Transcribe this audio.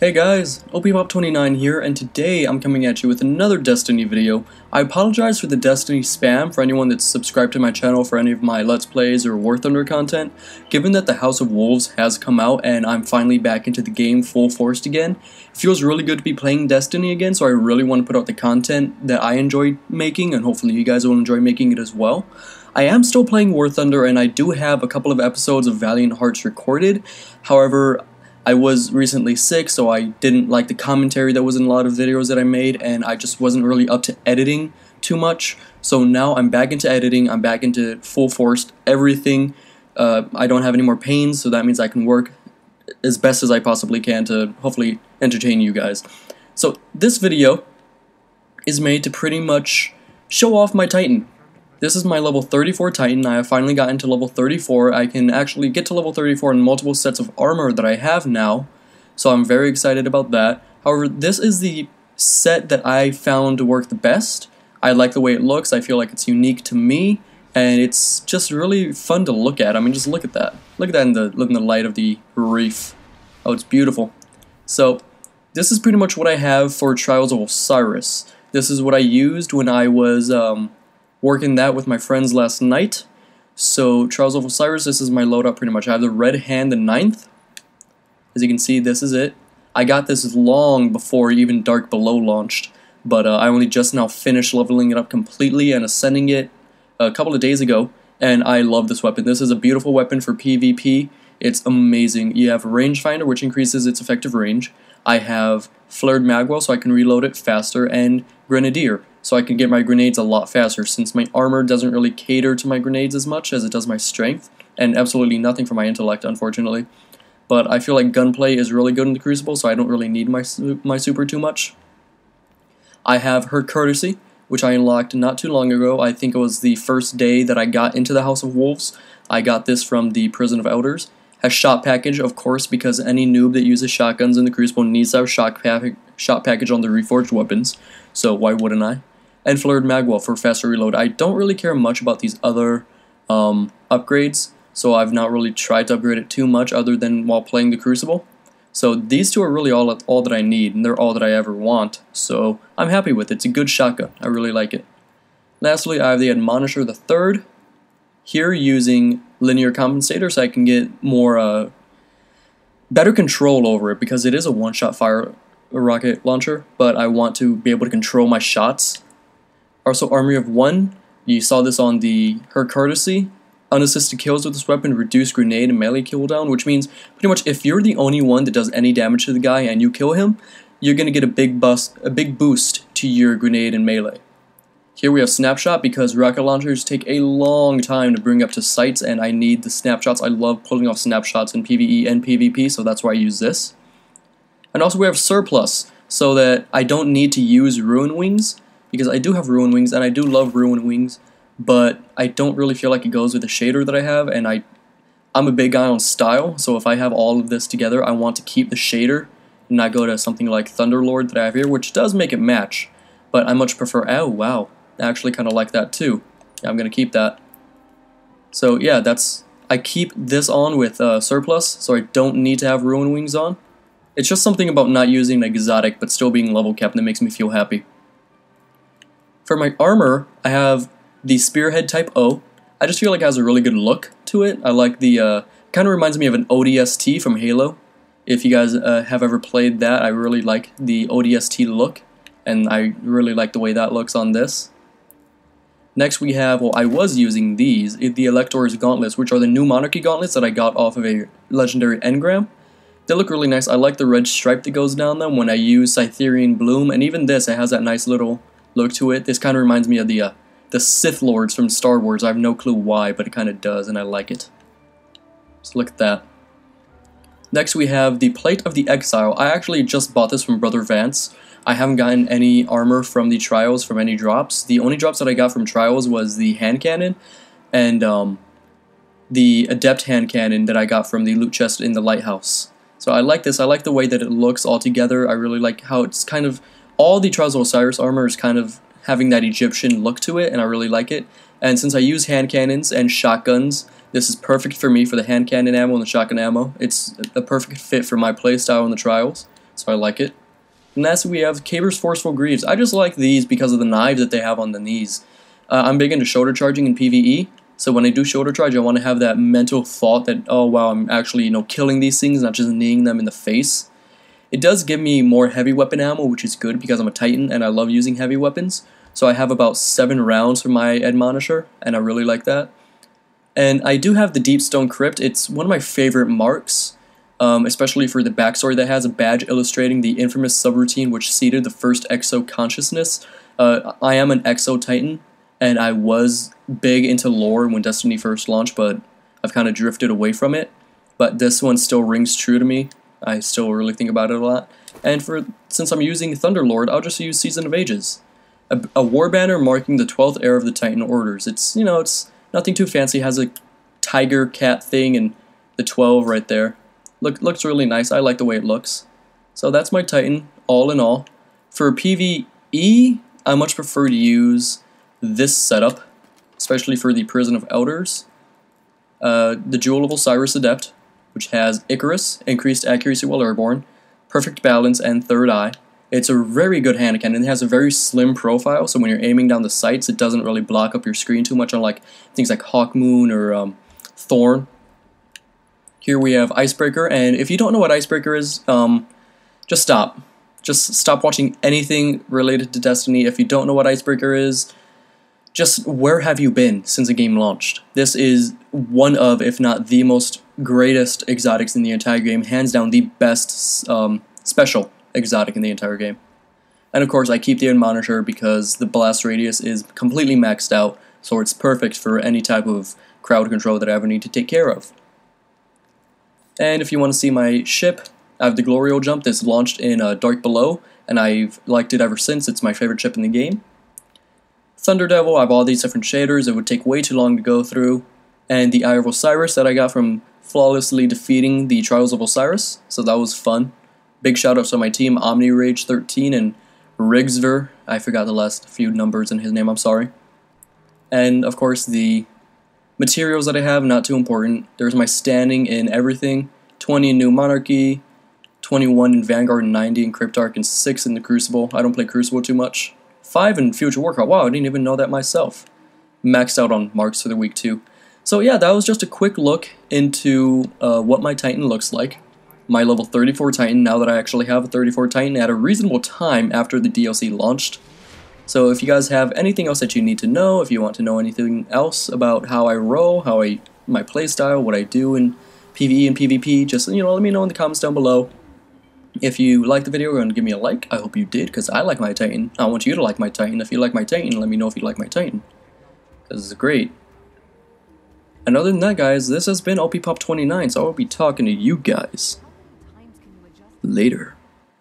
Hey guys, OPPop29 here, and today I'm coming at you with another Destiny video. I apologize for the Destiny spam for anyone that's subscribed to my channel for any of my Let's Plays or War Thunder content. Given that the House of Wolves has come out and I'm finally back into the game full force again, it feels really good to be playing Destiny again, so I really want to put out the content that I enjoy making, and hopefully you guys will enjoy making it as well. I am still playing War Thunder, and I do have a couple of episodes of Valiant Hearts recorded. However, I was recently sick, so I didn't like the commentary that was in a lot of videos that I made, and I just wasn't really up to editing too much. So now I'm back into editing, I'm back into full force, everything. I don't have any more pains, so that means I can work as best as I possibly can to hopefully entertain you guys. So this video is made to pretty much show off my Titan. This is my level 34 Titan. I have finally gotten to level 34. I can actually get to level 34 in multiple sets of armor that I have now, so I'm very excited about that. However, this is the set that I found to work the best. I like the way it looks. I feel like it's unique to me, and it's just really fun to look at. I mean, just look at that. Look at that in the light of the reef. Oh, it's beautiful. So, this is pretty much what I have for Trials of Osiris. This is what I used when I was working that with my friends last night. So Trials of Osiris, this is my loadout pretty much. I have the red hand, the 9th. As you can see, this is it. I got this long before even Dark Below launched, but I only just now finished leveling it up completely and ascending it a couple of days ago, and I love this weapon. This is a beautiful weapon for PvP. It's amazing. You have Rangefinder, which increases its effective range. I have Flared Magwell, so I can reload it faster, and Grenadier, so I can get my grenades a lot faster, since my armor doesn't really cater to my grenades as much as it does my strength, and absolutely nothing for my intellect, unfortunately. But I feel like gunplay is really good in the Crucible, so I don't really need my super too much. I have Her Courtesy, which I unlocked not too long ago. I think it was the first day that I got into the House of Wolves. I got this from the Prison of Elders. Has Shot Package, of course, because any noob that uses shotguns in the Crucible needs to have shot package on the reforged weapons, so why wouldn't I? And Flared Magwell for faster reload. I don't really care much about these other upgrades, so I've not really tried to upgrade it too much other than while playing the Crucible. So these two are really all that I need, and they're all that I ever want, so I'm happy with it. It's a good shotgun. I really like it. Lastly, I have the Admonisher the 3rd. Here using linear compensator so I can get more better control over it, because it is a one-shot fire rocket launcher, but I want to be able to control my shots. Also, Armory of 1, you saw this on the Her Courtesy. Unassisted kills with this weapon reduce grenade and melee cooldown, which means pretty much if you're the only one that does any damage to the guy and you kill him, you're going to get a big boost to your grenade and melee. Here we have Snapshot, because rocket launchers take a long time to bring up to sights, and I need the snapshots. I love pulling off snapshots in PvE and PvP, so that's why I use this. And also we have Surplus, so that I don't need to use Ruin Wings, because I do have Ruin Wings, and I do love Ruin Wings, but I don't really feel like it goes with the shader that I have, and I'm a big guy on style, so if I have all of this together, I want to keep the shader, and not go to something like Thunderlord that I have here, which does make it match, but I much prefer, oh wow, I actually kind of like that too. Yeah, I'm going to keep that. So yeah, I keep this on with Surplus, so I don't need to have Ruin Wings on. It's just something about not using an exotic but still being level kept that makes me feel happy. For my armor, I have the Spearhead Type O. I just feel like it has a really good look to it. I like the, kind of reminds me of an ODST from Halo. If you guys have ever played that, I really like the ODST look, and I really like the way that looks on this. Next we have, well, I was using these, the SELECTOR'S gauntlets, which are the new Monarchy gauntlets that I got off of a legendary engram. They look really nice. I like the red stripe that goes down them when I use Cytherian Bloom, and even this, it has that nice little look to it. This kind of reminds me of the Sith Lords from Star Wars. I have no clue why, but it kind of does, and I like it. So look at that. Next we have the Plate of the Exile. I actually just bought this from Brother Vance. I haven't gotten any armor from the Trials from any drops. The only drops that I got from Trials was the hand cannon and the Adept hand cannon that I got from the loot chest in the lighthouse. So I like this. I like the way that it looks all together. I really like how it's kind of, all the Trials of Osiris armor is kind of having that Egyptian look to it, and I really like it. And since I use hand cannons and shotguns, this is perfect for me for the hand cannon ammo and the shotgun ammo. It's a perfect fit for my playstyle in the Trials. so I like it. And lastly, we have Caber's Forceful Greaves. I just like these because of the knives that they have on the knees. I'm big into shoulder charging in PvE, so when I do shoulder charge, I want to have that mental thought that, oh wow, I'm actually, you know, killing these things, not just kneeing them in the face. It does give me more heavy weapon ammo, which is good because I'm a Titan and I love using heavy weapons. So I have about 7 rounds for my Admonisher, and I really like that. And I do have the Deep Stone Crypt. It's one of my favorite marks, especially for the backstory that has a badge illustrating the infamous subroutine which seeded the first Exo consciousness. I am an Exo Titan, and I was big into lore when Destiny first launched, but I've kind of drifted away from it. But this one still rings true to me. I still really think about it a lot. And since I'm using Thunderlord, I'll just use Season of Ages. A war banner marking the 12th era of the Titan Orders. It's, you know, it's nothing too fancy. It has a tiger cat thing and the 12 right there. Looks really nice. I like the way it looks. So that's my Titan, all in all. For PvE, I much prefer to use this setup, especially for the Prison of Elders. The Jewel of Osiris Adept, which has Icarus, increased accuracy while airborne, perfect balance, and third eye. It's a very good hand cannon. It has a very slim profile, so when you're aiming down the sights, it doesn't really block up your screen too much, unlike things like Hawkmoon or Thorn. Here we have Icebreaker, and if you don't know what Icebreaker is, just stop. Just stop watching anything related to Destiny. If you don't know what Icebreaker is, just where have you been since the game launched? This is one of, if not the most greatest exotics in the entire game, hands down the best special exotic in the entire game. And of course I keep the Admonisher because the blast radius is completely maxed out, so it's perfect for any type of crowd control that I ever need to take care of. And if you want to see my ship, I have the Gloriole jump that's launched in Dark Below, and I've liked it ever since. It's my favorite ship in the game. Thunder Devil, I have all these different shaders. It would take way too long to go through. And the Eye of Osiris that I got from flawlessly defeating the Trials of Osiris, so that was fun. Big shout out to my team, OmniRage13 and Rigsver. I forgot the last few numbers in his name, I'm sorry. And of course the materials that I have, not too important. There's my standing in everything. 20 in New Monarchy, 21 in Vanguard, 90 in Cryptarch, and 6 in the Crucible. I don't play Crucible too much. 5 in Future Warcraft. Wow, I didn't even know that myself. Maxed out on marks for the week too. So yeah, that was just a quick look into what my Titan looks like. My level 34 Titan, now that I actually have a 34 Titan at a reasonable time after the DLC launched. So if you guys have anything else that you need to know, if you want to know anything else about how I roll, my playstyle, what I do in PvE and PvP, just, you know, let me know in the comments down below. If you liked the video, go ahead and give me a like. I hope you did, because I like my Titan. I want you to like my Titan. If you like my Titan, let me know if you like my Titan, because it's great. And other than that, guys, this has been OPPop29, so I will be talking to you guys later.